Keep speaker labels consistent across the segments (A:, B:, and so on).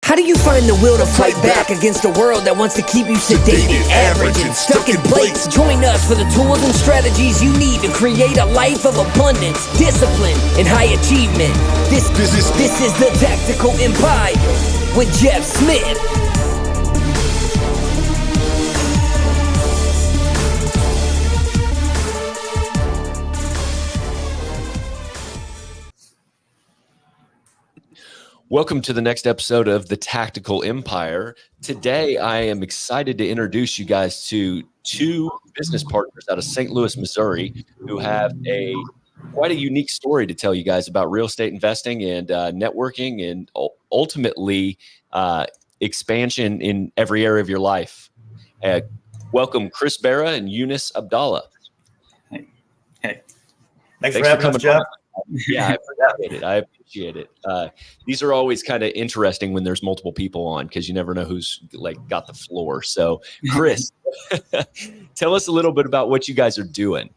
A: How do you find the will to fight back against a world that wants to keep you sedated, average, and stuck in place? Join us for the tools and strategies you need to create a life of abundance, discipline, and high achievement. This is the Tactical Empire with Jeff Smith.
B: Welcome to the next episode of the Tactical Empire. Today, I am excited to introduce you guys to two business partners out of St. Louis, Missouri, who have quite a unique story to tell you guys about real estate investing and networking and ultimately expansion in every area of your life. Welcome, Berra and Yunis Adabla.
C: Hey. Thanks for having us, Jeff.
B: Yeah, I appreciate it. These are always kind of interesting when there's multiple people on because you never know who's got the floor. So, Chris, tell us a little bit about what you guys are doing.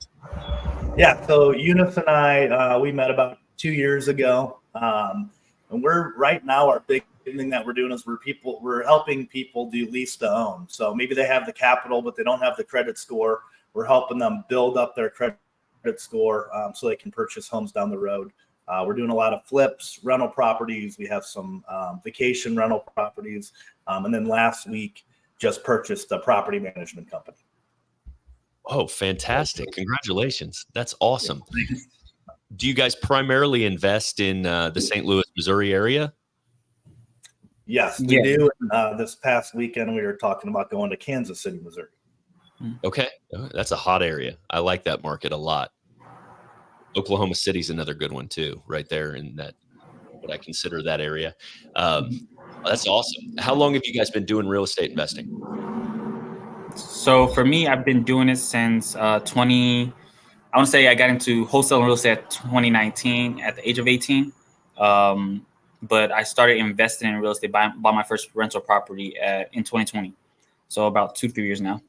C: Yeah, so Yunis and I, we met about 2 years ago, and we're right now our big thing that we're doing is we're helping people do lease to own. So maybe they have the capital, but they don't have the credit score. We're helping them build up their credit score so they can purchase homes down the road. We're doing a lot of flips, rental properties. We have some vacation rental properties. And then last week, just purchased a property management company.
B: Oh, fantastic. Congratulations. That's awesome. Do you guys primarily invest in the St. Louis, Missouri area?
C: Yes, we do. This past weekend, we were talking about going to Kansas City, Missouri.
B: Okay. That's a hot area. I like that market a lot. Oklahoma City's another good one too, right there in that, what I consider that area. That's awesome. How long have you guys been doing real estate investing?
D: So for me, I've been doing it since I want to say I got into wholesale real estate at 2019 at the age of 18. But I started investing in real estate, bought my first rental property in 2020. So about 2-3 years now.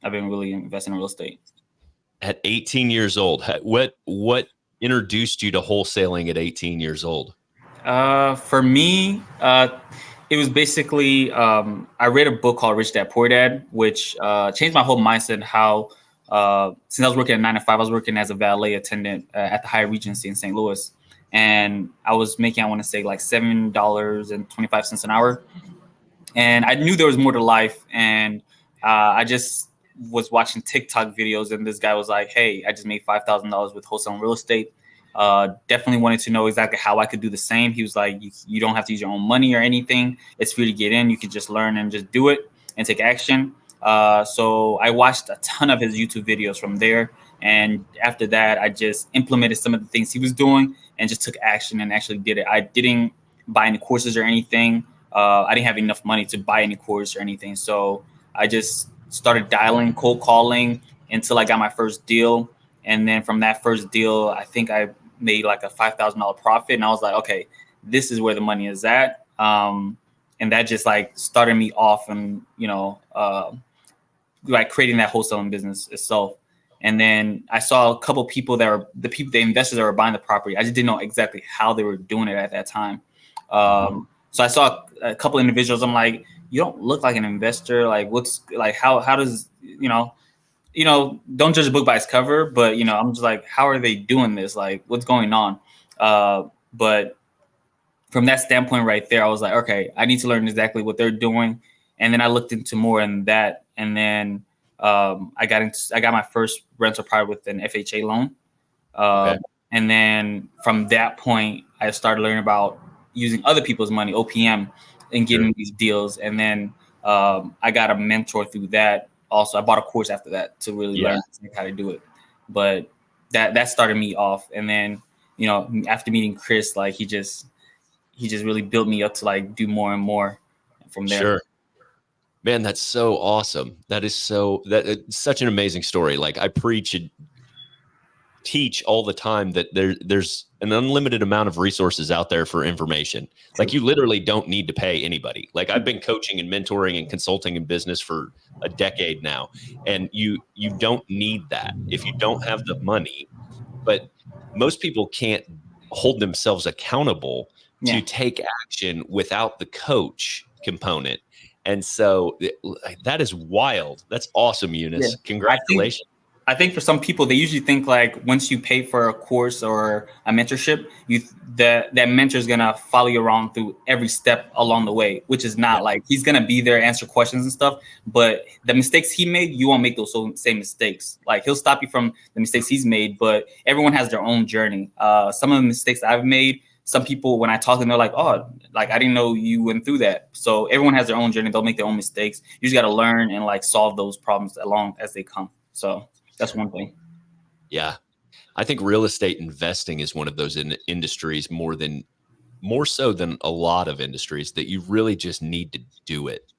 D: I've been really investing in real estate.
B: At 18 years old, what introduced you to wholesaling at 18 years old?
D: For me, it was basically I read a book called Rich Dad Poor Dad, which changed my whole mindset. How since I was working at 9 to 5, I was working as a valet attendant at the Hyatt Regency in St. Louis, and I was making, I want to say, like $7.25 an hour, and I knew there was more to life, and I just was watching TikTok videos, and this guy was like, hey, I just made $5,000 with wholesaling real estate. Definitely wanted to know exactly how I could do the same. He was like, you don't have to use your own money or anything. It's free to get in. You can just learn and just do it and take action. So I watched a ton of his YouTube videos from there. And after that, I just implemented some of the things he was doing and just took action and actually did it. I didn't buy any courses or anything. I didn't have enough money to buy any course or anything. So I just started dialing, cold calling until I got my first deal. And then from that first deal, I think I made like a $5,000 profit. And I was like, okay, this is where the money is at. And that just like started me off and, like creating that wholesaling business itself. And then I saw a couple people the investors that were buying the property. I just didn't know exactly how they were doing it at that time. So I saw a couple individuals. I'm like, you don't look like an investor. Like, how does, don't judge a book by its cover, but, I'm just like, how are they doing this? Like, what's going on? But from that standpoint right there, I was like, okay, I need to learn exactly what they're doing. And then I looked into more in that. And then I got my first rental property with an FHA loan. Okay. And then from that point, I started learning about using other people's money, OPM, and getting these deals. And then I got a mentor through that. Also, I bought a course after that to really learn how to do it. But that started me off. And then, after meeting Chris, like he just really built me up to like do more and more from there.
B: Sure. Man, that's so awesome. It's such an amazing story. Like I teach all the time that there's an unlimited amount of resources out there for information. Like you literally don't need to pay anybody. Like I've been coaching and mentoring and consulting in business for a decade now, and you don't need that if you don't have the money. But most people can't hold themselves accountable to take action without the coach component. And so that is wild. That's awesome, Yunis. Congratulations.
D: I think for some people, they usually think like once you pay for a course or a mentorship, that mentor is gonna follow you around through every step along the way, which is not like he's gonna be there, answer questions and stuff. But the mistakes he made, you won't make those same mistakes. Like he'll stop you from the mistakes he's made, but everyone has their own journey. Some of the mistakes I've made, some people, when I talk to them, they're like, oh, like, I didn't know you went through that. So everyone has their own journey. They'll make their own mistakes. You just got to learn and like solve those problems along as they come. So that's one thing.
B: Yeah. I think real estate investing is one of those industries more so than a lot of industries that you really just need to do it.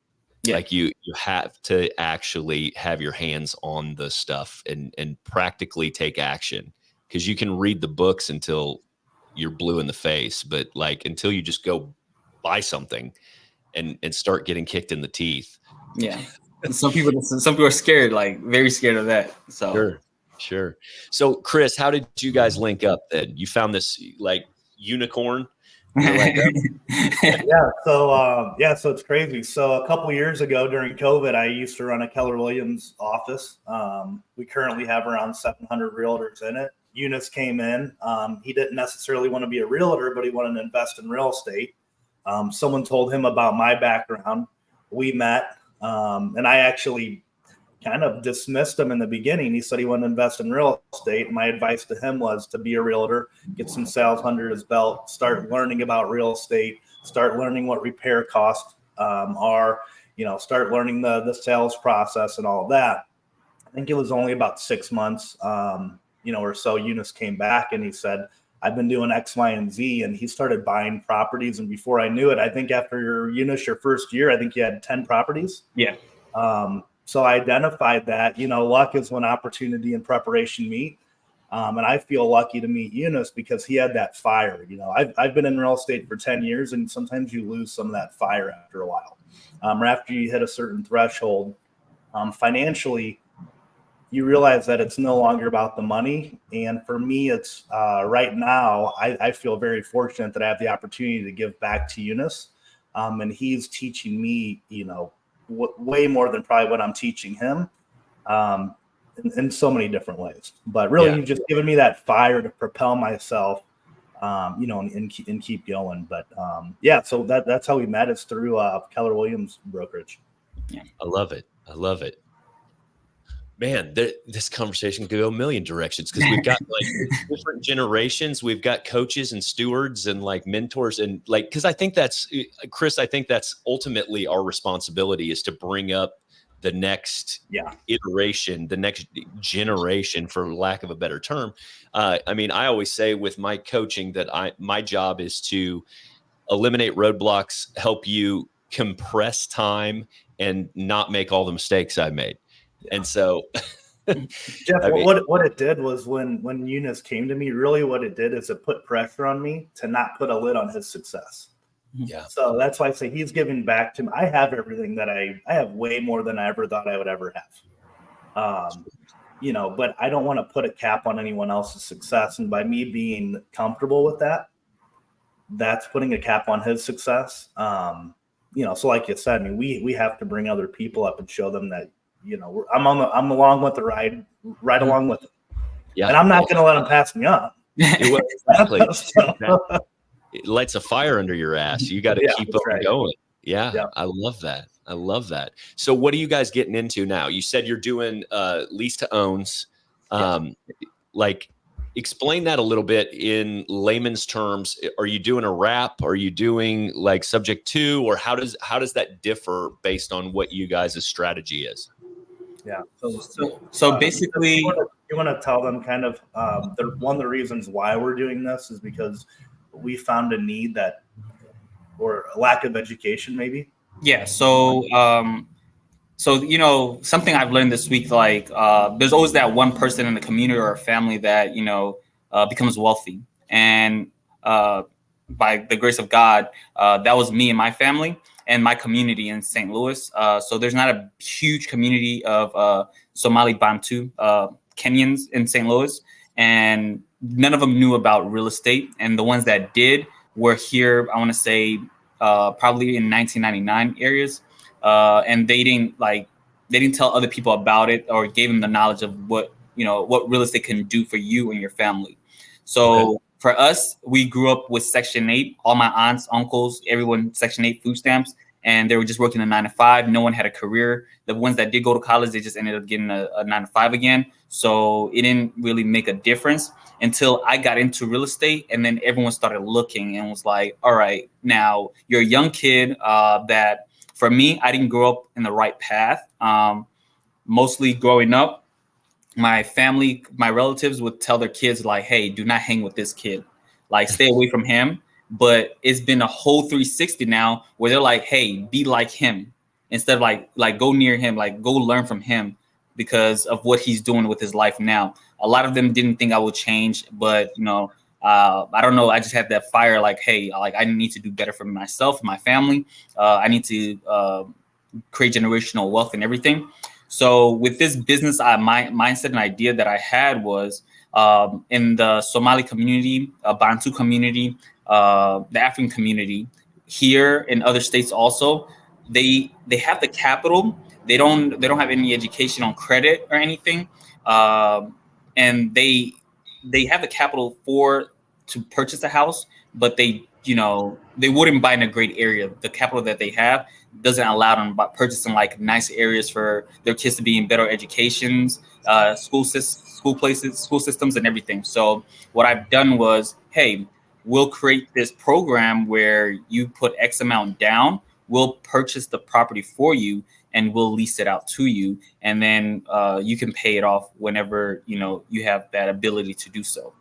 B: Yeah. Like you have to actually have your hands on the stuff and practically take action, because you can read the books until you're blue in the face, but like until you just go buy something and start getting kicked in the teeth.
D: Yeah. Some people are scared, like very scared of that. So
B: sure. So Chris, how did you guys link up then? You found this like unicorn?
C: So it's crazy. So a couple years ago during COVID, I used to run a Keller Williams office. We currently have around 700 realtors in it. Yunis came in. He didn't necessarily want to be a realtor, but he wanted to invest in real estate. Someone told him about my background. We met, and I actually kind of dismissed him in the beginning. He said he wanted to invest in real estate. My advice to him was to be a realtor, get some sales under his belt, start learning about real estate, start learning what repair costs are, start learning the sales process and all of that. I think it was only about 6 months, or so. Yunis came back and he said, I've been doing X, Y, and Z. And he started buying properties. And before I knew it, I think after your first year, I think you had 10 properties.
D: Yeah.
C: So I identified that, luck is when opportunity and preparation meet. And I feel lucky to meet Yunis because he had that fire. I've been in real estate for 10 years, and sometimes you lose some of that fire after a while. Or after you hit a certain threshold, financially, you realize that it's no longer about the money. And for me, it's right now, I feel very fortunate that I have the opportunity to give back to Yunis. And he's teaching me, way more than probably what I'm teaching him in so many different ways. But really, you've just given me that fire to propel myself, and keep going. But so that's how we met. It's through Keller Williams brokerage.
B: Yeah. I love it. Man, this conversation could go a million directions, because we've got like different generations. We've got coaches and stewards and like mentors, and like, because I think that's, Chris, I think that's ultimately our responsibility, is to bring up the next iteration, the next generation, for lack of a better term. I always say with my coaching that my job is to eliminate roadblocks, help you compress time, and not make all the mistakes I made. And so,
C: Jeff, what it did was when Yunis came to me, really what it did is it put pressure on me to not put a lid on his success.
B: Yeah.
C: So that's why I say he's giving back to me. I have everything that I have, way more than I ever thought I would ever have. But I don't want to put a cap on anyone else's success. And by me being comfortable with that, that's putting a cap on his success. So like you said, we have to bring other people up and show them that, I'm along with the ride along with it. Yeah. And I'm not going to let them pass me up.
B: Exactly. It lights a fire under your ass. You got to keep on going. Yeah. I love that. So what are you guys getting into now? You said you're doing lease to owns. Like, explain that a little bit in layman's terms. Are you doing a wrap? Are you doing like subject to, or how does that differ based on what you guys' strategy is?
C: Yeah.
D: So basically,
C: you want to tell them kind of one of the reasons why we're doing this is because we found a need or a lack of education, maybe.
D: Yeah. So something I've learned this week, like there's always that one person in the community or a family that becomes wealthy, and by the grace of God, that was me and my family and my community in St. Louis. So there's not a huge community of Somali Bantu Kenyans in St. Louis, and none of them knew about real estate. And the ones that did, were here, I want to say probably in 1999 areas. And they didn't tell other people about it or gave them the knowledge of what real estate can do for you and your family. So for us, we grew up with Section 8, all my aunts, uncles, everyone Section 8 food stamps, and they were just working a 9 to 5. No one had a career. The ones that did go to college, they just ended up getting a 9 to 5 again. So it didn't really make a difference until I got into real estate, and then everyone started looking and was like, all right, now you're a young kid that, for me, I didn't grow up in the right path. Mostly growing up, my family, my relatives would tell their kids like, hey, do not hang with this kid. Like, stay away from him. But it's been a whole 360 now where they're like, hey, be like him. Instead of like go near him, like go learn from him because of what he's doing with his life now. A lot of them didn't think I would change, but I don't know. I just had that fire like, hey, like I need to do better for myself, my family. I need to create generational wealth and everything. So with this business, my mindset and idea that I had was in the Somali community, Bantu community, the African community here in other states also, they have the capital. They don't have any education on credit or anything, and they have the capital to purchase a house, but they wouldn't buy in a great area. The capital that they have doesn't allow them by purchasing like nice areas for their kids to be in better educations, school systems and everything. So what I've done was, hey, we'll create this program where you put X amount down, we'll purchase the property for you, and we'll lease it out to you. And then you can pay it off whenever, you have that ability to do so.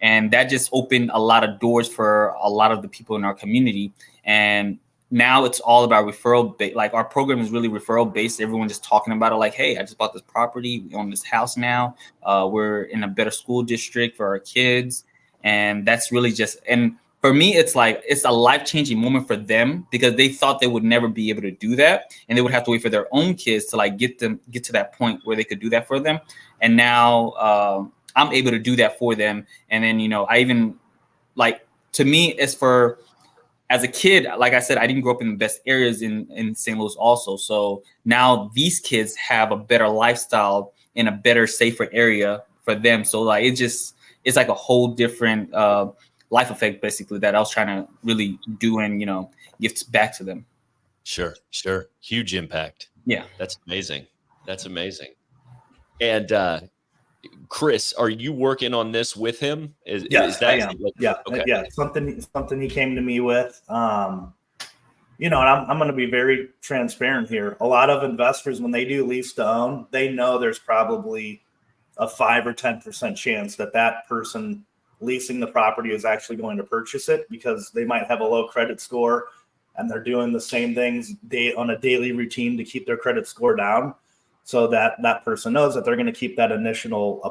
D: And that just opened a lot of doors for a lot of the people in our community. And now it's all about referral. Like our program is really referral based. Everyone just talking about it like, hey, I just bought this property. We own this house now. We're in a better school district for our kids. And that's really and for me, it's a life-changing moment for them because they thought they would never be able to do that. And they would have to wait for their own kids to get to that point where they could do that for them. And now I'm able to do that for them. And then, I even to me, as a kid, like I said, I didn't grow up in the best areas in St. Louis also. So now these kids have a better lifestyle in a better, safer area for them. So it's like a whole different life effect, basically, that I was trying to really do and, give back to them.
B: Sure. Huge impact.
D: Yeah.
B: That's amazing. And Chris, are you working on this with him?
C: Yes, I am. Okay. Yeah. Something he came to me with. And I'm going to be very transparent here. A lot of investors, when they do lease to own, they know there's probably a 5 or 10% chance that person leasing the property is actually going to purchase it because they might have a low credit score and they're doing the same things on a daily routine to keep their credit score down. So that person knows that they're going to keep that initial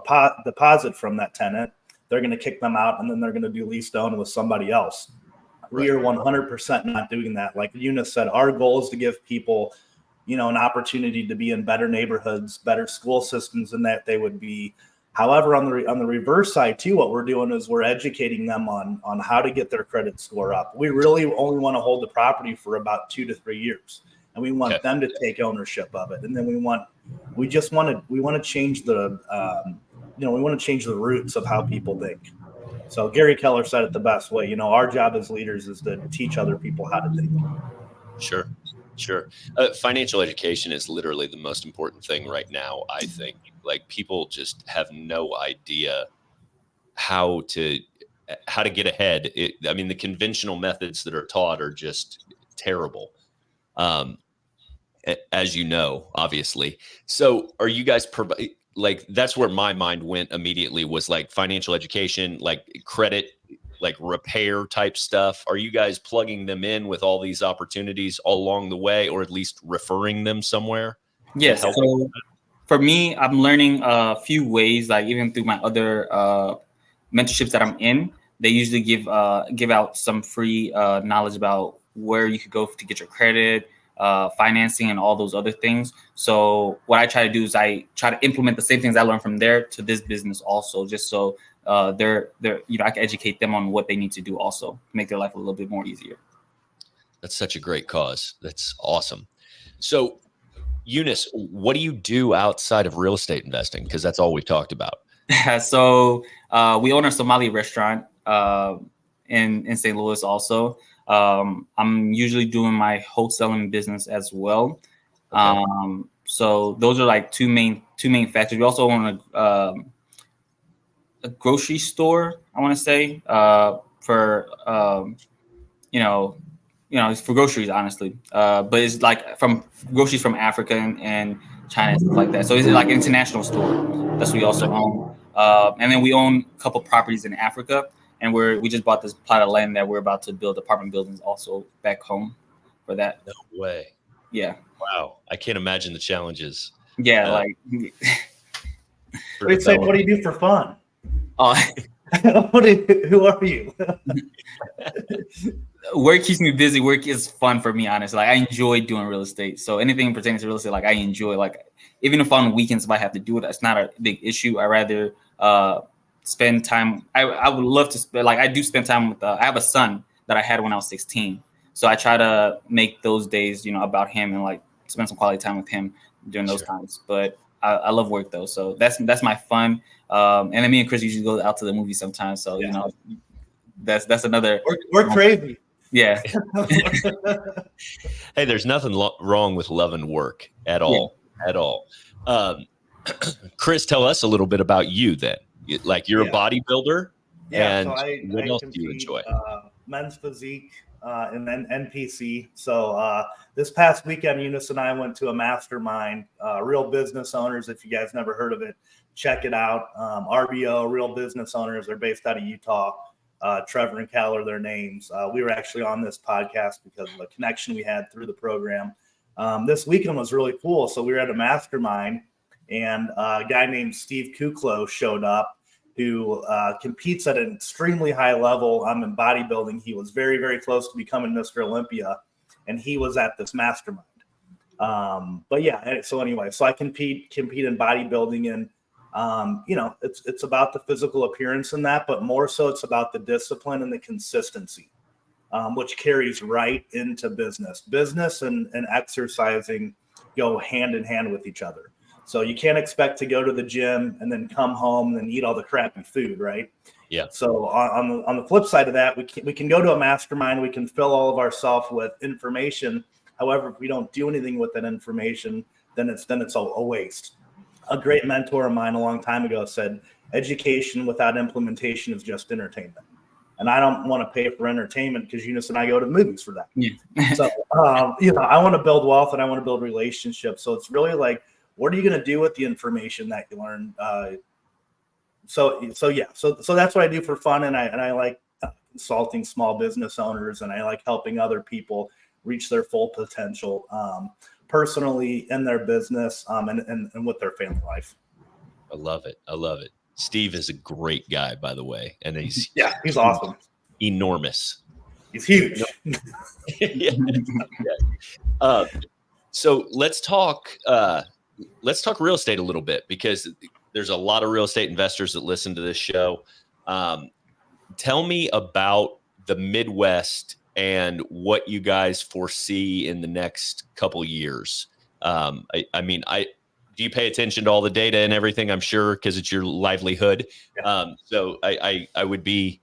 C: deposit from that tenant. They're going to kick them out, and then they're going to do lease to own with somebody else. We are 100% not doing that. Like Yunis said, our goal is to give people, an opportunity to be in better neighborhoods, better school systems than that they would be. However, on the reverse side too, what we're doing is we're educating them on how to get their credit score up. We really only want to hold the property for about 2 to 3 years. And we want them to take ownership of it. And then we want to change the, we want to change the roots of how people think. So Gary Keller said it the best way, our job as leaders is to teach other people how to think.
B: Sure. Financial education is literally the most important thing right now. I think people just have no idea how to get ahead. The conventional methods that are taught are just terrible. As you know, obviously. So are you guys that's where my mind went immediately was financial education, credit, repair type stuff. Are you guys plugging them in with all these opportunities all along the way, or at least referring them somewhere?
D: Yes. So for me, I'm learning a few ways, even through my other mentorships that I'm in, they usually give out some free knowledge about where you could go to get your credit, financing, and all those other things. So what I try to do is I try to implement the same things I learned from there to this business also, just so they're I can educate them on what they need to do also to make their life a little bit more easier.
B: That's such a great cause. That's awesome. So, Yunis, what do you do outside of real estate investing? Because that's all we've talked about.
D: So we own a Somali restaurant in St. Louis also. I'm usually doing my wholesaling business as well.
B: Okay.
D: So those are like two main factors. We also own a grocery store, I want to say, for it's for groceries, honestly. But it's like from groceries from Africa and China and stuff like that. So it's like an international store. That's what we also own. And then we own a couple properties in Africa, and we just bought this plot of land that we're about to build apartment buildings also back home for that.
B: No way.
D: Yeah.
B: Wow. I can't imagine the challenges.
D: Yeah.
C: Wait, say, what do you do for fun?
D: Oh,
C: Who are you?
D: Work keeps me busy. Work is fun for me, honestly. Like I enjoy doing real estate. So anything pertaining to real estate, like I enjoy. Like even if on weekends if I have to do it, it's not a big issue. I rather spend time. I would love to spend. Like I do spend time with. I have a son that I had when I was 16. So I try to make those days, about him and like spend some quality time with him during those times. But I love work though. So that's my fun. And then me and Chris usually go out to the movies sometimes. So that's another.
C: We're crazy.
D: Yeah.
B: Hey, there's nothing wrong with loving work at all. At all. Chris, tell us a little bit about you then. You're a bodybuilder.
C: Yeah.
B: And
C: so
B: what
C: I
B: else
C: compete,
B: do you enjoy?
C: Men's physique and then NPC. So this past weekend, Yunis and I went to a mastermind, Real Business Owners. If you guys never heard of it, check it out. RBO, Real Business Owners. They're based out of Utah. Trevor and Cal are their names. We were actually on this podcast because of a connection we had through the program. This weekend was really cool. So we were at a mastermind, and a guy named Steve Kuklo showed up, who competes at an extremely high level in bodybuilding. He was very, very close to becoming Mr. Olympia, and he was at this mastermind. But yeah, so anyway, so I compete in bodybuilding, and it's about the physical appearance in that, but more so it's about the discipline and the consistency, which carries right into business. Business and exercising go hand in hand with each other. So you can't expect to go to the gym and then come home and eat all the crappy food, right?
B: Yeah.
C: So on the flip side of that, we can go to a mastermind, we can fill all of ourselves with information. However, if we don't do anything with that information, then it's a waste. A great mentor of mine a long time ago said, education without implementation is just entertainment. And I don't want to pay for entertainment because Yunis and I go to the movies for that. Yeah. So, I want to build wealth and I want to build relationships. So it's really like, what are you going to do with the information that you learn? So that's what I do for fun. And I like consulting small business owners, and I like helping other people reach their full potential. Personally in their business and with their family life.
B: I love it. Steve is a great guy, by the way. And he's
C: awesome.
B: Enormous.
C: He's huge.
B: Yeah. So let's talk real estate a little bit, because there's a lot of real estate investors that listen to this show. Tell me about the Midwest and what you guys foresee in the next couple years. Do you pay attention to all the data and everything? I'm sure, because it's your livelihood. Yeah. So I would be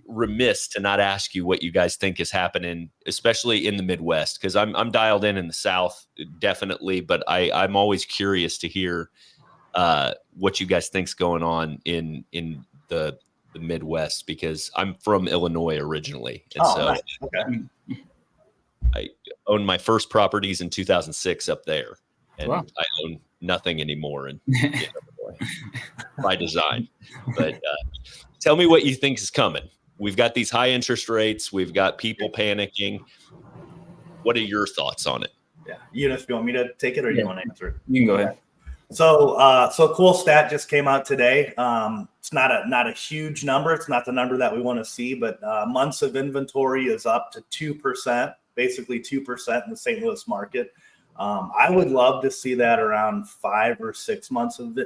B: remiss to not ask you what you guys think is happening, especially in the Midwest, because I'm dialed in the South, definitely, but I'm always curious to hear what you guys think's going on in the Midwest, because I'm from Illinois originally. And
C: nice. Okay.
B: I owned my first properties in 2006 up there, and wow. I own nothing anymore in Illinois by design. But tell me what you think is coming. We've got these high interest rates. We've got people panicking. What are your thoughts on it?
C: Yeah. Yunis, do you want me to take it, or do you want to answer it?
D: You can go ahead.
C: So a cool stat just came out today. It's not a huge number. It's not the number that we want to see, but months of inventory is up to 2%, basically 2% in the St. Louis market. I would love to see that around 5 or 6 months of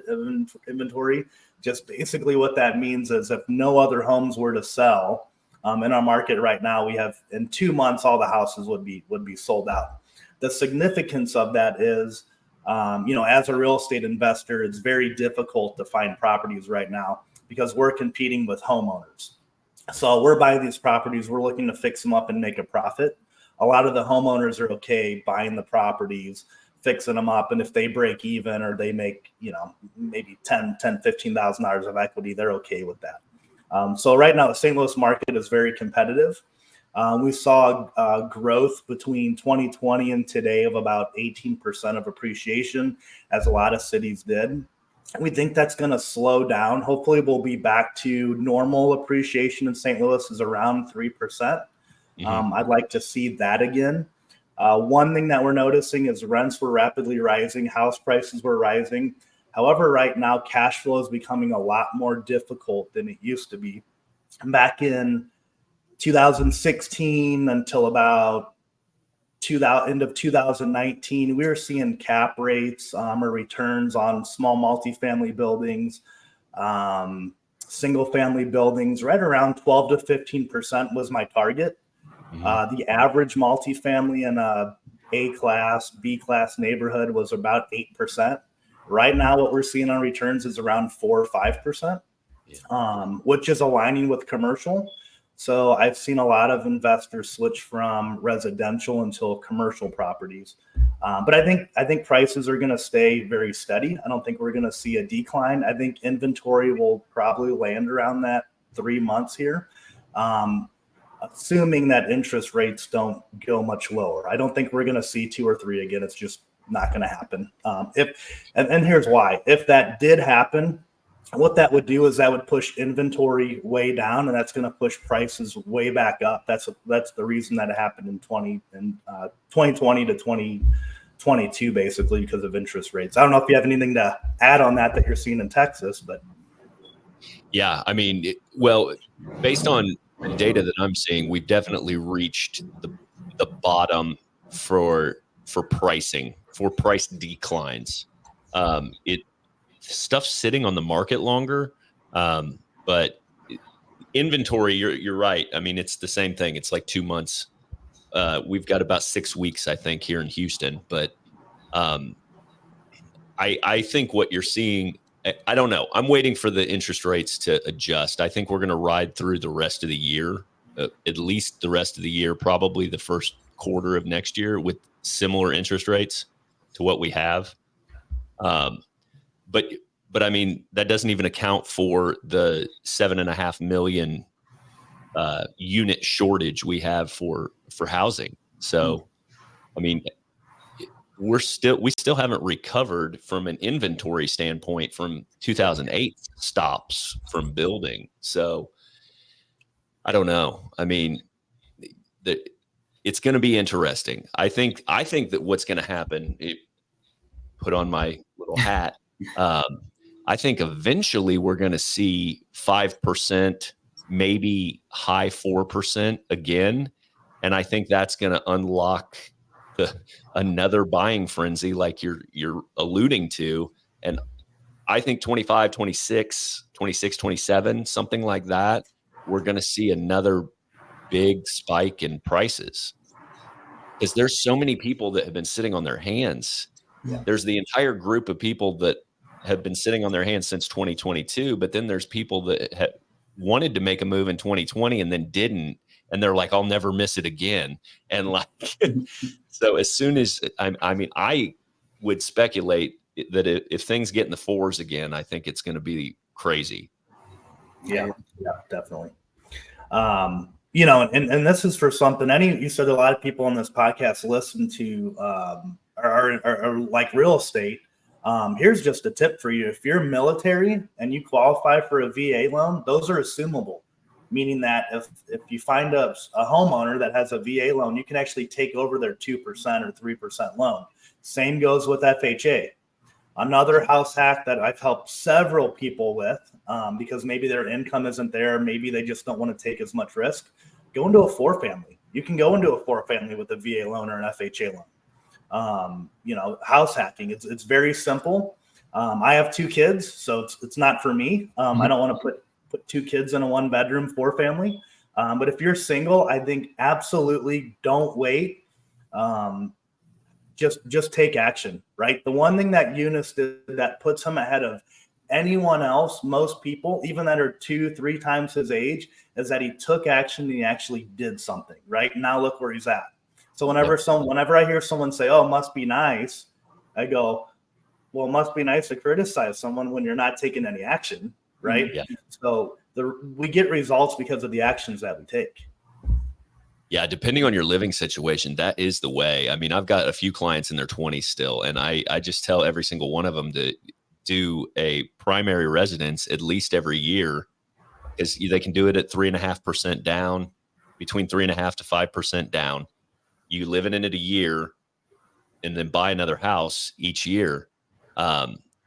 C: inventory, Just basically what that means is if no other homes were to sell in our market right now, we have in 2 months, all the houses would be sold out. The significance of that is, as a real estate investor, it's very difficult to find properties right now because we're competing with homeowners. So we're buying these properties, we're looking to fix them up and make a profit. A lot of the homeowners are okay buying the properties, fixing them up, and if they break even or they make, maybe $15,000 of equity, they're okay with that. So right now, the St. Louis market is very competitive. We saw growth between 2020 and today of about 18% of appreciation, as a lot of cities did. We think that's going to slow down. Hopefully, we'll be back to normal appreciation in St. Louis is around 3%. I'd like to see that again. One thing that we're noticing is rents were rapidly rising, house prices were rising. However, right now, cash flow is becoming a lot more difficult than it used to be. Back in 2016 until about end of 2019, we were seeing cap rates or returns on small multifamily buildings, single family buildings, right around 12 to 15% was my target. The average multifamily in a A-class, B-class neighborhood was about 8%. Right now, what we're seeing on returns is around 4 or 5%, which is aligning with commercial. So I've seen a lot of investors switch from residential until commercial properties. But I think prices are going to stay very steady. I don't think we're going to see a decline. I think inventory will probably land around that 3 months here, assuming that interest rates don't go much lower. I don't think we're going to see 2 or 3 again. It's just not going to happen. And here's why. If that did happen, what that would do is that would push inventory way down, and that's going to push prices way back up. That's the reason that it happened in 2020 to 2022, basically, because of interest rates. I don't know if you have anything to add on that you're seeing in Texas, but
B: yeah, I mean, based on the data that I'm seeing, we've definitely reached the bottom for pricing, for price declines. Stuff's sitting on the market longer, but inventory, you're right. I mean, it's the same thing. It's like 2 months. We've got about 6 weeks, I think, here in Houston. But I think what you're seeing, I don't know. I'm waiting for the interest rates to adjust. I think we're going to ride through the rest of the year, at least the rest of the year, probably the first quarter of next year with similar interest rates to what we have. But I mean, that doesn't even account for the 7.5 million unit shortage we have for housing. So, I mean, we still haven't recovered from an inventory standpoint from 2008 stops from building. So, I don't know. I mean, it's going to be interesting. I think that what's going to happen, put on my little hat. I think eventually we're going to see 5%, maybe high 4% again. And I think that's going to unlock another buying frenzy like you're alluding to. And I think 25, 26, 27, something like that, we're going to see another big spike in prices. Because there's so many people that have been sitting on their hands. Yeah. There's the entire group of people that have been sitting on their hands since 2022, but then there's people that wanted to make a move in 2020 and then didn't, and they're like, I'll never miss it again. And like, so as soon as I would speculate that if things get in the 4s again, I think it's going to be crazy.
C: Yeah, definitely. And this is for something. You said a lot of people on this podcast listen to are like real estate. Here's just a tip for you. If you're military and you qualify for a VA loan, those are assumable, meaning that if you find a homeowner that has a VA loan, you can actually take over their 2% or 3% loan. Same goes with FHA. Another house hack that I've helped several people with, because maybe their income isn't there, maybe they just don't want to take as much risk, go into a 4-family. You can go into a 4-family with a VA loan or an FHA loan. House hacking, it's very simple. I have 2 kids, so it's not for me. I don't want to put 2 kids in a 1-bedroom 4-family. But if you're single, I think absolutely don't wait. Just take action, right? The one thing that Yunis did that puts him ahead of anyone else, most people, even that are 2-3 times his age, is that he took action and he actually did something, right? Now look where he's at. So whenever I hear someone say, "Oh, it must be nice," I go, well, it must be nice to criticize someone when you're not taking any action, right?
B: Yeah.
C: So we get results because of the actions that we take.
B: Yeah, depending on your living situation, that is the way. I mean, I've got a few clients in their 20s still, and I just tell every single one of them to do a primary residence at least every year, because they can do it at 3.5% down, between 3.5% to 5% down. You live in it a year, and then buy another house each year.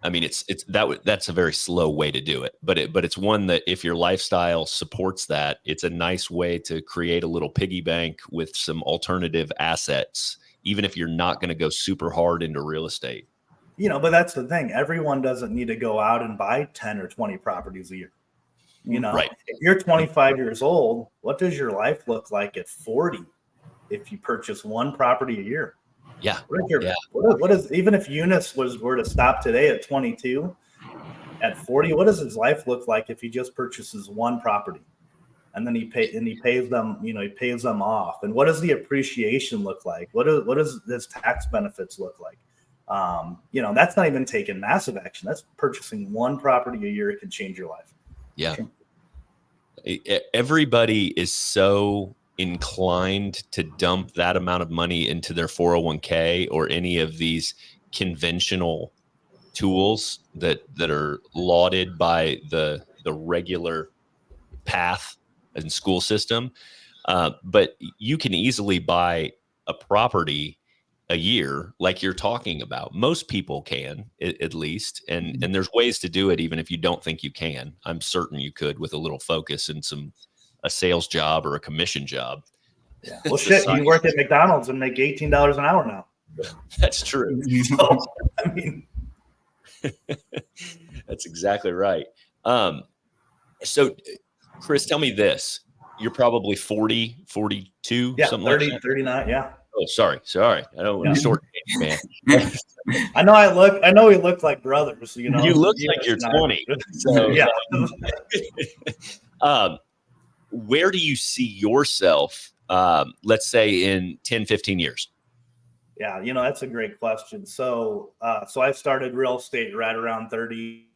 B: I mean, that's a very slow way to do it, but it's one that if your lifestyle supports that, it's a nice way to create a little piggy bank with some alternative assets, even if you're not going to go super hard into real estate.
C: But that's the thing. Everyone doesn't need to go out and buy 10 or 20 properties a year.
B: Right.
C: If you're 25 years old, what does your life look like at 40 if you purchase 1 property a year?
B: Yeah.
C: What is, even if Yunis were to stop today at 22, at 40, what does his life look like if he just purchases 1 property and then he pays them, he pays them off? And what does the appreciation look like? What does his tax benefits look like? That's not even taking massive action. That's purchasing 1 property a year. It can change your life.
B: Yeah. Everybody is so inclined to dump that amount of money into their 401k or any of these conventional tools that are lauded by the regular path and school system. But you can easily buy a property a year like you're talking about. Most people can, at least. And there's ways to do it even if you don't think you can. I'm certain you could with a little focus and a sales job or a commission job.
C: Yeah. Well, shit, you work at McDonald's and make $18 an hour now.
B: That's true.
C: So, I mean,
B: that's exactly right. So Chris, tell me this. You're probably 40, 42, something
C: 30,
B: like that?
C: 39, yeah.
B: Oh, sorry. I don't want to short man.
C: I know we look like brothers,
B: You look like you're 20. So,
C: yeah.
B: Where do you see yourself, let's say in 10, 15 years?
C: Yeah, that's a great question. So I started real estate right around 30.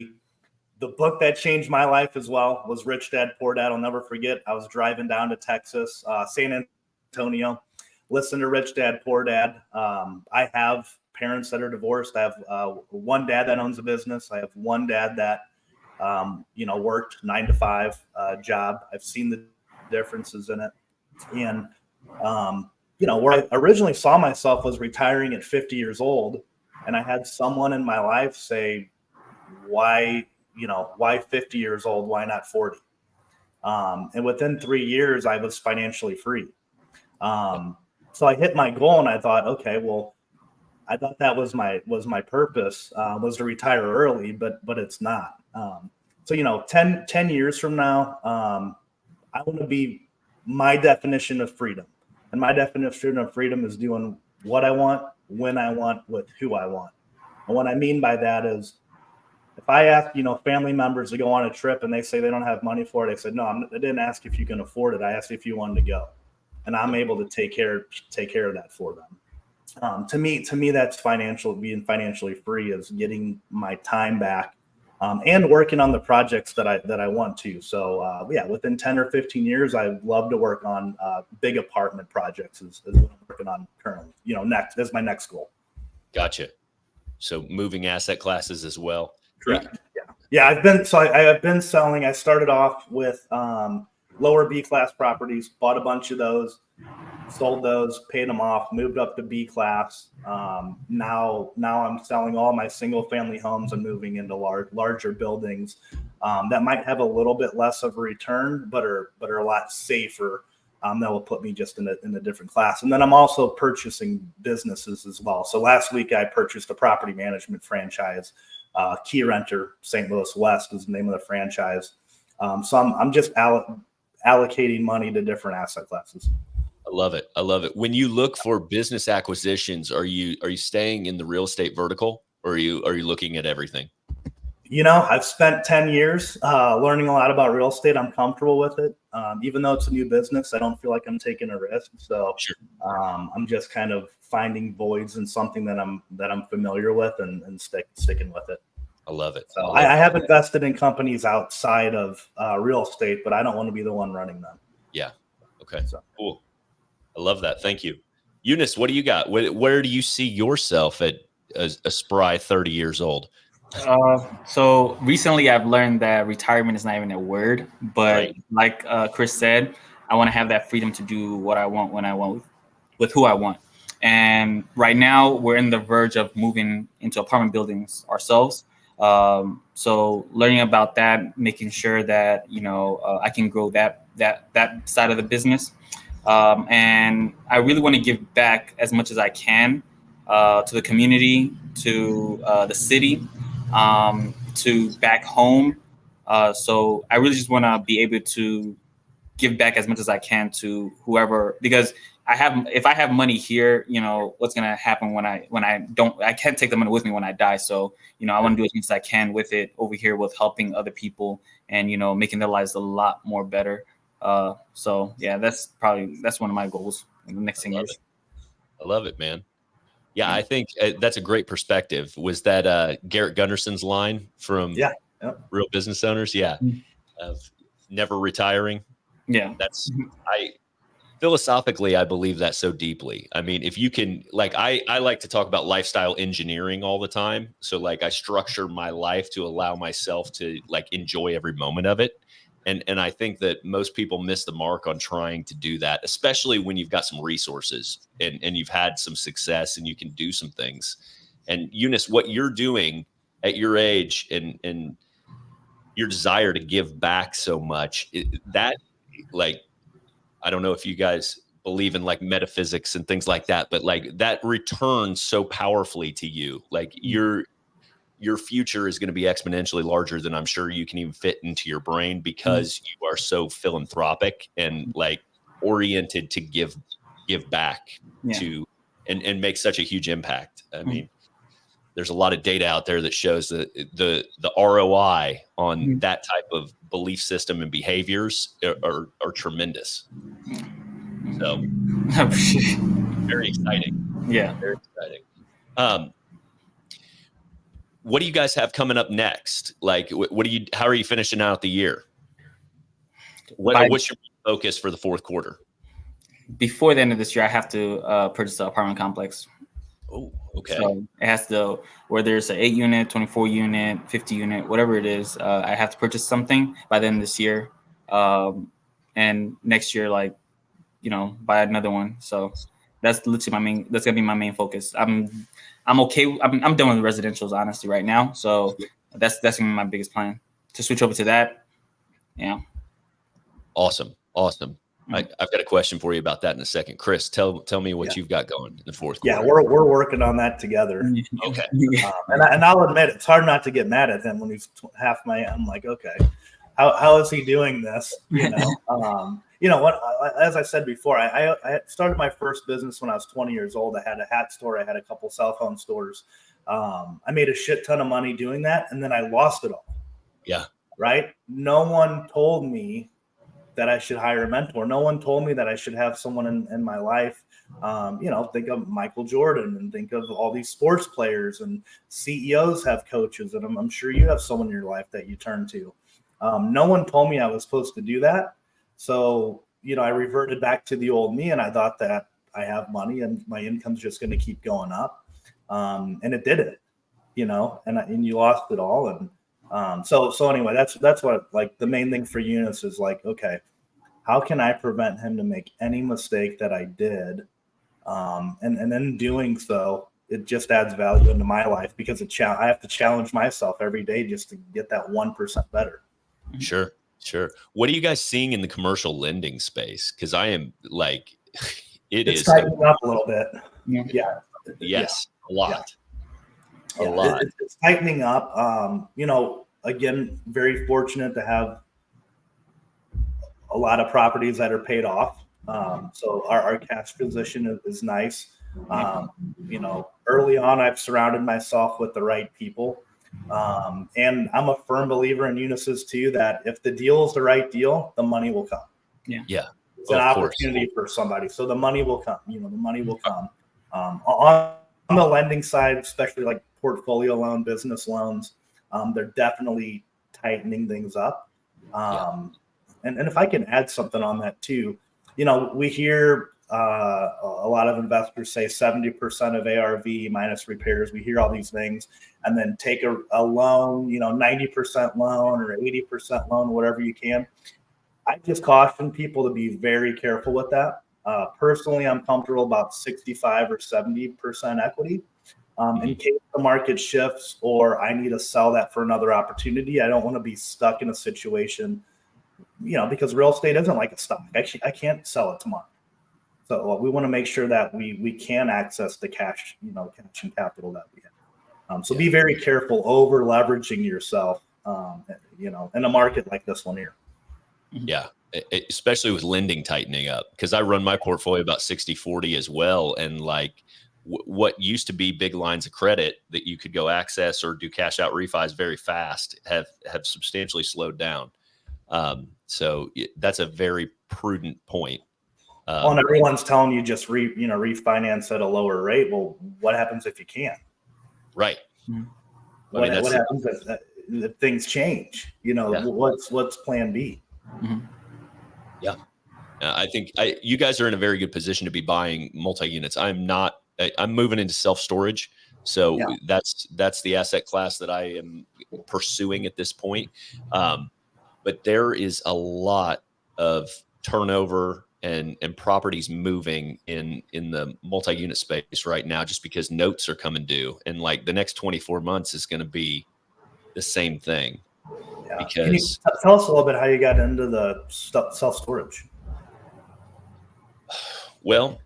C: The book that changed my life as well was Rich Dad, Poor Dad. I'll never forget. I was driving down to Texas, San Antonio, listen to Rich Dad, Poor Dad. I have parents that are divorced. I have 1 dad that owns a business. I have 1 dad that worked 9 to 5 job. I've seen the differences in it. And, where I originally saw myself was retiring at 50 years old. And I had someone in my life say, why 50 years old? Why not 40? And within 3 years, I was financially free. So I hit my goal and I thought, okay, well, I thought that was my purpose, was to retire early, but it's not. So, 10 years from now, I want to be my definition of freedom. And my definition of freedom is doing what I want, when I want, with who I want. And what I mean by that is if I ask, family members to go on a trip and they say they don't have money for it, I said, no, I didn't ask if you can afford it. I asked if you wanted to go. And I'm able to take care of that for them. To me, that's being financially free is getting my time back, and working on the projects that I want to. So within 10 or 15 years, I'd love to work on big apartment projects is what I'm working on currently. Next is my next goal.
B: Gotcha. So moving asset classes as well.
C: Correct. Yeah. I have been selling. I started off with lower B class properties, bought a bunch of those, sold those, paid them off, moved up to B class. Now I'm selling all my single family homes and moving into larger buildings that might have a little bit less of a return, but are a lot safer. That will put me just in a different class. And then I'm also purchasing businesses as well. So last week I purchased a property management franchise Keyrenter St. Louis West is the name of the franchise. So I'm just allocating money to different asset classes.
B: I love it. I love it. When you look for business acquisitions, are you staying in the real estate vertical, or are you looking at everything?
C: I've spent 10 years learning a lot about real estate. I'm comfortable with it. Even though it's a new business, I don't feel like I'm taking a risk. So
B: Sure.
C: I'm just kind of finding voids in something that I'm familiar with and sticking with it.
B: I love it.
C: So I have invested in companies outside of real estate, but I don't want to be the one running them.
B: Yeah. Okay. So cool. I love that. Thank you. Yunis, what do you got? Where do you see yourself at a spry 30 years old?
D: So recently I've learned that retirement is not even a word, but
B: Right.
D: like Chris said, I want to have that freedom to do what I want when I want with who I want. And right now we're in the verge of moving into apartment buildings ourselves. So learning about that, making sure that, I can grow that side of the business. And I really want to give back as much as I can to the community, to the city, to back home. So I really just want to be able to give back as much as I can to whoever, because if I have money here, what's going to happen when I can't take the money with me when I die. So, I want to do as much as I can with it over here with helping other people and, making their lives a lot more better. So yeah, that's one of my goals in the next 10 years.
B: I love it, man. Yeah, I think that's a great perspective. Was that Garrett Gunderson's line from Real Business Owners? Yeah. Of never retiring.
D: Yeah.
B: Philosophically, I believe that so deeply. I mean, if you can, I like to talk about lifestyle engineering all the time. So I structure my life to allow myself to enjoy every moment of it. And I think that most people miss the mark on trying to do that, especially when you've got some resources and you've had some success and you can do some things. And Yunis, what you're doing at your age and your desire to give back so much, I don't know if you guys believe in metaphysics and things like that, but that returns so powerfully to you. Your future is going to be exponentially larger than I'm sure you can even fit into your brain, because you are so philanthropic and oriented to give back to and make such a huge impact. I mean, there's a lot of data out there that shows that the ROI on that type of belief system and behaviors are tremendous. So very exciting.
D: Yeah.
B: Very exciting. What do you guys have coming up next? How are you finishing out the year? What's your focus for the fourth quarter?
D: Before the end of this year, I have to purchase an apartment complex.
B: Oh, okay.
D: So it has to, whether it's an 8-unit, 24-unit, 50-unit, whatever it is, I have to purchase something by the end of this year. And next year, buy another one. So that's literally that's gonna be my main focus. I'm okay. I'm done with residentials, honestly, right now. So that's gonna be my biggest plan, to switch over to that. Yeah.
B: Awesome. I've got a question for you about that in a second. Chris, tell me what you've got going in the fourth quarter.
C: Yeah, we're working on that together.
B: Okay.
C: And I'll admit, it's hard not to get mad at him when he's half my. I'm like, okay, how is he doing this? What? As I said before, I started my first business when I was 20 years old. I had a hat store. I had a couple cell phone stores. I made a shit ton of money doing that, and then I lost it all.
B: Yeah.
C: Right. No one told me that I should hire a mentor. No one told me that I should have someone in my life. Think of Michael Jordan and think of all these sports players, and CEOs have coaches, and I'm sure you have someone in your life that you turn to. No one told me I was supposed to do that. So, I reverted back to the old me, and I thought that I have money and my income's just going to keep going up. And it didn't, and you lost it all. And so anyway, that's what the main thing for Yunis is okay, how can I prevent him to make any mistake that I did? And then doing so, it just adds value into my life, because I have to challenge myself every day just to get that 1% better.
B: Sure. What are you guys seeing in the commercial lending space? Because I am
C: it's tightening up a little bit.
B: Yeah. Yes, a lot. a lot.
C: It's tightening up. Again, very fortunate to have a lot of properties that are paid off. So our cash position is nice. Early on, I've surrounded myself with the right people. And I'm a firm believer in Yunis's too, that if the deal is the right deal, the money will come.
B: Yeah.
C: It's an opportunity for somebody. So the money will come, the money will come. On the lending side, especially like portfolio loan, business loans, they're definitely tightening things up. And if I can add something on that too, we hear a lot of investors say 70% of ARV minus repairs. We hear all these things, and then take a loan, 90% loan or 80% loan, whatever you can. I just caution people to be very careful with that. Personally, I'm comfortable about 65 or 70% equity. In case the market shifts or I need to sell that for another opportunity, I don't want to be stuck in a situation, because real estate isn't like a stock. Actually, I can't sell it tomorrow. So we want to make sure that we can access the cash, cash and capital that we have. So be very careful over leveraging yourself, in a market like this one here.
B: Yeah. Especially with lending tightening up, because I run my portfolio about 60-40 as well. And like what used to be big lines of credit that you could go access or do cash out refis very fast have substantially slowed down. So that's a very prudent point.
C: And everyone's telling you just refinance at a lower rate. Well, what happens if you can't?
B: Right.
C: What happens if things change? What's plan B?
B: Yeah. I think you guys are in a very good position to be buying multi-units. I'm moving into self-storage. So that's the asset class that I am pursuing at this point. But there is a lot of turnover and properties moving in the multi-unit space right now, just because notes are coming due. And like the next 24 months is going to be the same thing.
C: Yeah.
B: Because
C: can you tell us a little bit how you got into the self-storage?
B: Well,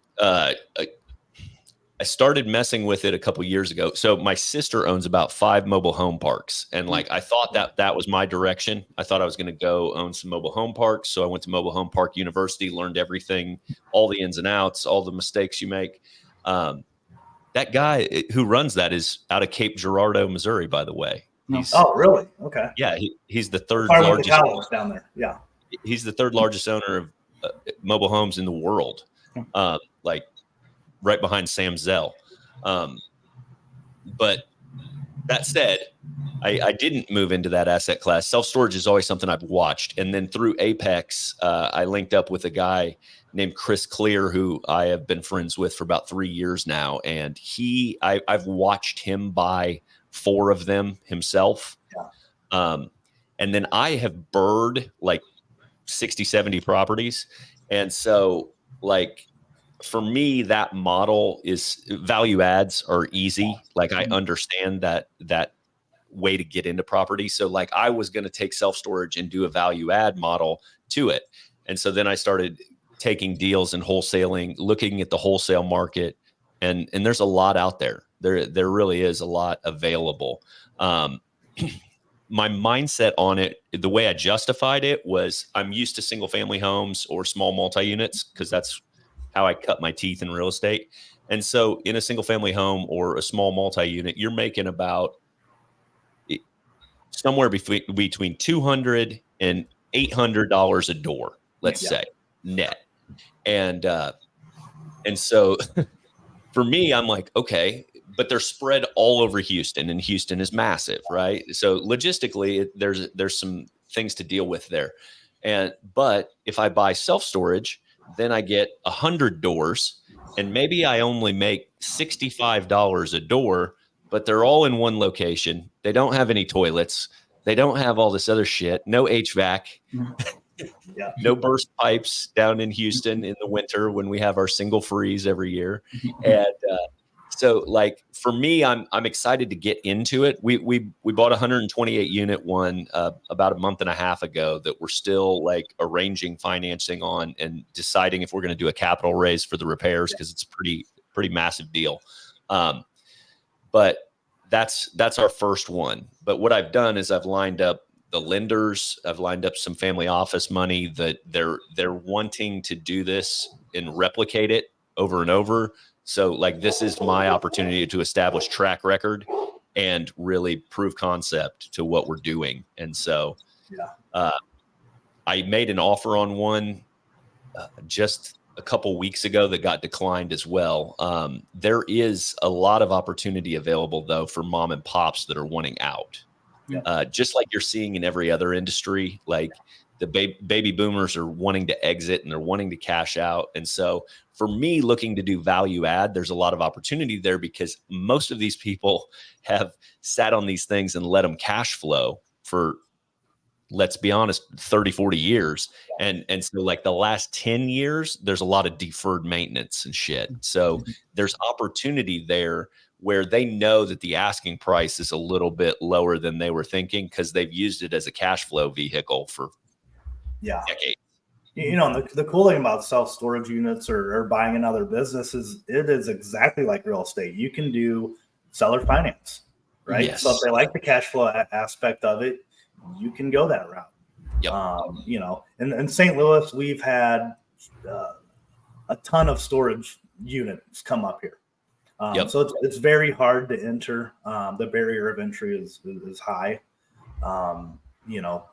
B: I started messing with it a couple years ago. So my sister owns about 5 mobile home parks. And like, I thought that was my direction. I thought I was going to go own some mobile home parks. So I went to Mobile Home Park University, learned everything, all the ins and outs, all the mistakes you make. That guy who runs that is out of Cape Girardeau, Missouri, by the way.
C: Oh, really? Okay.
B: Yeah. He's the third largest
C: college down there. Yeah.
B: He's the third largest owner of mobile homes in the world. Like right behind Sam Zell. But that said, I didn't move into that asset class. Self-storage is always something I've watched. And then through Apex, I linked up with a guy named Chris Clear, who I have been friends with for about 3 years now. And I've watched him buy 4 of them himself. Yeah. And then I have bird like 60, 70 properties. And so like, for me, that model is value adds are easy. Like I understand that way to get into property. So like I was going to take self-storage and do a value add model to it. And so then I started taking deals and wholesaling, looking at the wholesale market. And there's a lot out there. There really is a lot available. My mindset on it, the way I justified it was I'm used to single family homes or small multi-units because that's how I cut my teeth in real estate. And so in a single family home or a small multi-unit, you're making about somewhere between $200 and $800 a door, let's say net. And so for me, I'm like, okay, but they're spread all over Houston, and Houston is massive, right? So logistically, there's some things to deal with there. But if I buy self-storage, then I get 100 doors, and maybe I only make $65 a door, but they're all in one location. They don't have any toilets. They don't have all this other shit. No HVAC, no burst pipes down in Houston in the winter when we have our single freeze every year. And so like for me, I'm excited to get into it. We bought a 128 unit one about a month and a half ago that we're still like arranging financing on and deciding if we're going to do a capital raise for the repairs because it's a pretty massive deal. But that's our first one. But what I've done is I've lined up the lenders. I've lined up some family office money that they're wanting to do this and replicate it over and over. So like this is my opportunity to establish track record and really prove concept to what we're doing. And so I made an offer on one just a couple weeks ago that got declined as well. There is a lot of opportunity available though for mom and pops that are wanting out. Just like you're seeing in every other industry, like the baby boomers are wanting to exit and they're wanting to cash out. And so for me looking to do value add, there's a lot of opportunity there because most of these people have sat on these things and let them cash flow for, let's be honest, 30, 40 years. And so like the last 10 years, there's a lot of deferred maintenance and shit. So there's opportunity there where they know that the asking price is a little bit lower than they were thinking because they've used it as a cash flow vehicle for decades.
C: You know, the cool thing about self-storage units or buying another business is it is exactly like real estate. You can do seller finance, right?
B: Yes.
C: So if they like the cash flow aspect of it, you can go that route.
B: Yep.
C: You know, in St. Louis, we've had a ton of storage units come up here. So it's very hard to enter. The barrier of entry is high. You know,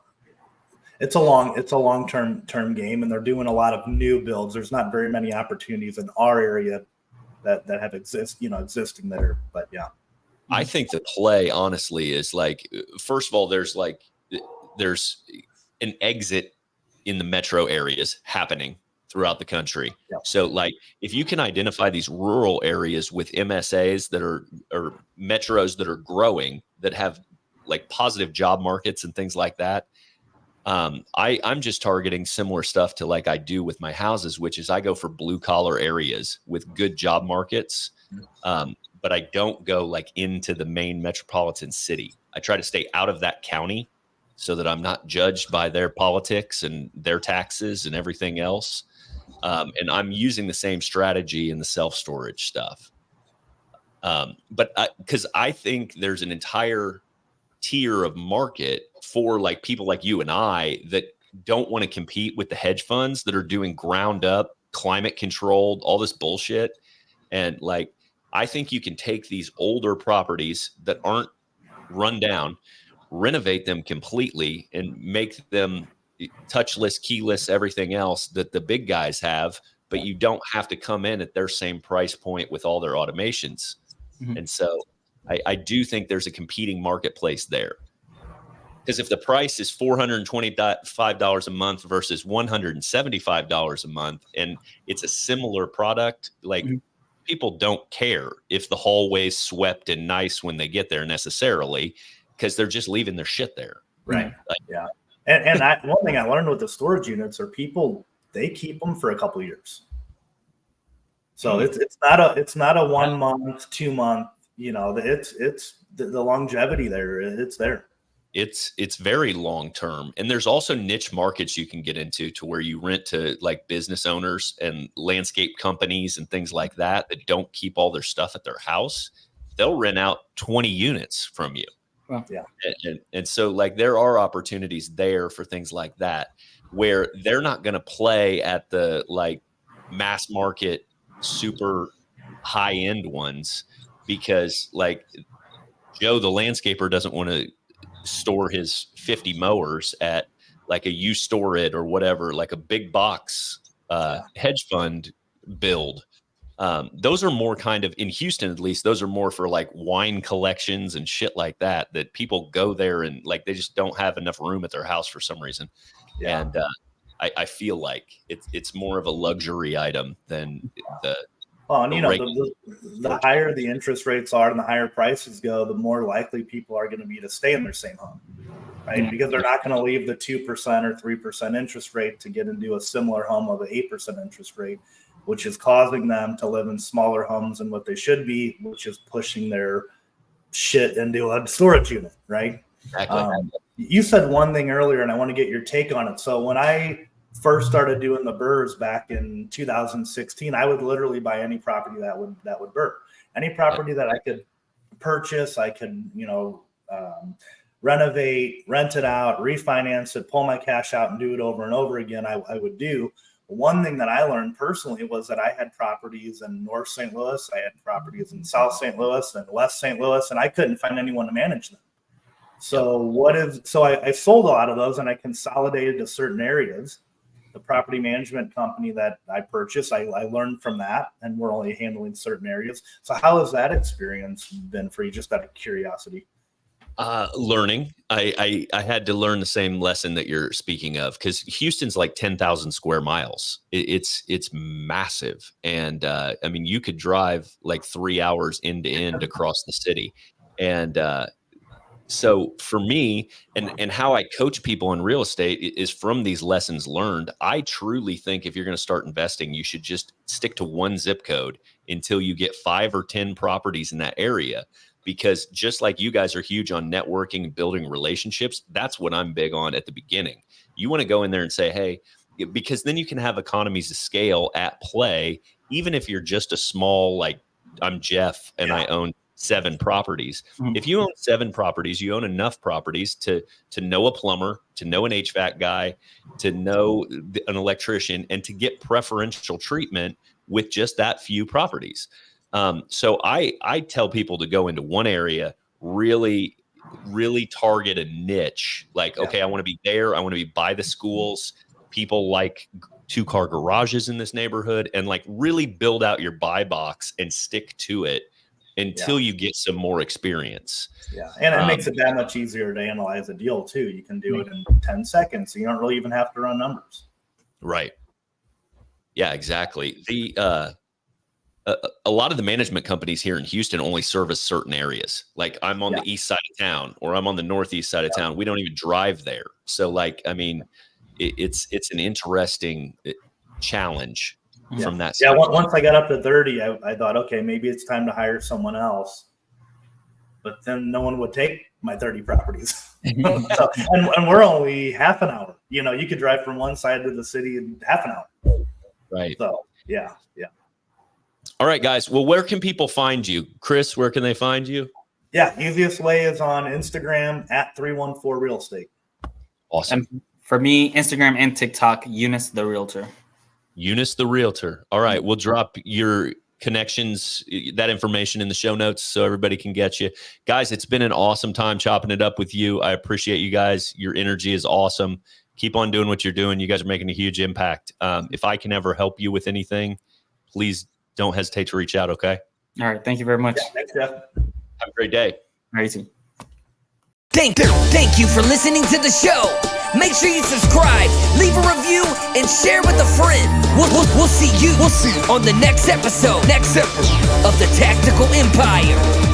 C: it's a long-term game, and they're doing a lot of new builds. There's not very many opportunities in our area that have existing there. But yeah,
B: I think the play honestly is like, first of all, there's an exit in the metro areas happening throughout the country. So like if you can identify these rural areas with MSAs that are, or metros that are growing, that have like positive job markets and things like that. I'm just targeting similar stuff to like I do with my houses, which is I go for blue collar areas with good job markets. But I don't go like into the main metropolitan city. I try to stay out of that county so that I'm not judged by their politics and their taxes and everything else. And I'm using the same strategy in the self-storage stuff. But because I think there's an entire tier of market for like people like you and I that don't want to compete with the hedge funds that are doing ground up, climate controlled, all this bullshit. And like, I think you can take these older properties that aren't run down, renovate them completely and make them touchless, keyless, everything else that the big guys have, but you don't have to come in at their same price point with all their automations. And so I do think there's a competing marketplace there. Because if the price is $425 a month versus $175 a month, and it's a similar product, like people don't care if the hallway's swept and nice when they get there necessarily, because they're just leaving their shit there.
C: Right. Like, And one thing I learned with the storage units are people, they keep them for a couple of years. So it's not a 1 month, 2 month, you know, it's the longevity there. It's there.
B: It's very long term. And there's also niche markets you can get into to where you rent to like business owners and landscape companies and things like that don't keep all their stuff at their house. They'll rent out 20 units from you.
D: Wow.
C: Yeah.
B: And so like there are opportunities there for things like that where they're not going to play at the like mass market, super high end ones because like Joe, the landscaper, doesn't want to store his 50 mowers at like a you store it or whatever, like a big box hedge fund build. Those are more kind of in Houston, at least those are more for like wine collections and shit like that people go there and like, they just don't have enough room at their house for some reason. Yeah. And I feel like it's more of a luxury item than
C: and you know, the higher the interest rates are and the higher prices go, the more likely people are going to be to stay in their same home, right? Because they're not going to leave the 2% or 3% interest rate to get into a similar home of an 8% interest rate, which is causing them to live in smaller homes than what they should be, which is pushing their shit into a storage unit, right?
B: Exactly.
C: You said one thing earlier, and I want to get your take on it. So when I first started doing the burrs back in 2016, I would literally buy any property that would burr. Any property that I could purchase. I could, renovate, rent it out, refinance it, pull my cash out and do it over and over again. I would do. One thing that I learned personally was that I had properties in North St. Louis. I had properties in South St. Louis and West St. Louis, and I couldn't find anyone to manage them. So I sold a lot of those and I consolidated to certain areas. The property management company that I purchased, I learned from that, and we're only handling certain areas. So how has that experience been for you, just out of curiosity?
B: Learning. I had to learn the same lesson that you're speaking of, because Houston's like 10,000 square miles. It's massive. And I mean, you could drive like 3 hours end to end across the city. And so for me, and how I coach people in real estate is from these lessons learned. I truly think if you're going to start investing, you should just stick to one zip code until you get 5 or 10 properties in that area. Because just like you guys are huge on networking and building relationships, that's what I'm big on at the beginning. You want to go in there and say, hey, because then you can have economies of scale at play, even if you're just a small, like I'm Jeff and I own 7 properties. Mm-hmm. If you own 7 properties, you own enough properties to know a plumber, to know an HVAC guy, to know an electrician, and to get preferential treatment with just that few properties. So I tell people to go into one area, really, really target a niche. Like, okay, I want to be there. I want to be by the schools. People like 2-car garages in this neighborhood, and like really build out your buy box and stick to it until you get some more experience.
C: Yeah. And it makes it that much easier to analyze a deal too. You can do it in 10 seconds. So you don't really even have to run numbers.
B: Right. Yeah, exactly. A lot of the management companies here in Houston only service certain areas. Like I'm on the east side of town, or I'm on the northeast side of town. We don't even drive there. So like, I mean, it's an interesting challenge from that.
C: Yeah. Once I got up to 30, I thought, okay, maybe it's time to hire someone else. But then no one would take my 30 properties. So, and we're only half an hour. You could drive from one side of the city in half an hour. Right. So yeah.
B: All right, guys. Well, where can people find you? Chris, where can they find you?
C: Yeah, easiest way is on Instagram at 314 Real Estate.
B: Awesome.
D: And for me, Instagram and TikTok, Yunis the Realtor.
B: Yunis the Realtor. All right, we'll drop your connections, that information in the show notes so everybody can get you. Guys, it's been an awesome time chopping it up with you. I appreciate you guys. Your energy is awesome. Keep on doing what you're doing. You guys are making a huge impact. If I can ever help you with anything, please don't hesitate to reach out, okay?
D: All right. Thank you very much.
C: Yeah, thanks, Jeff.
B: Have a great day.
D: All right, you too.
A: Thank you for listening to the show. Make sure you subscribe, leave a review, and share with a friend. We'll see you on the next episode of the Tactical Empire.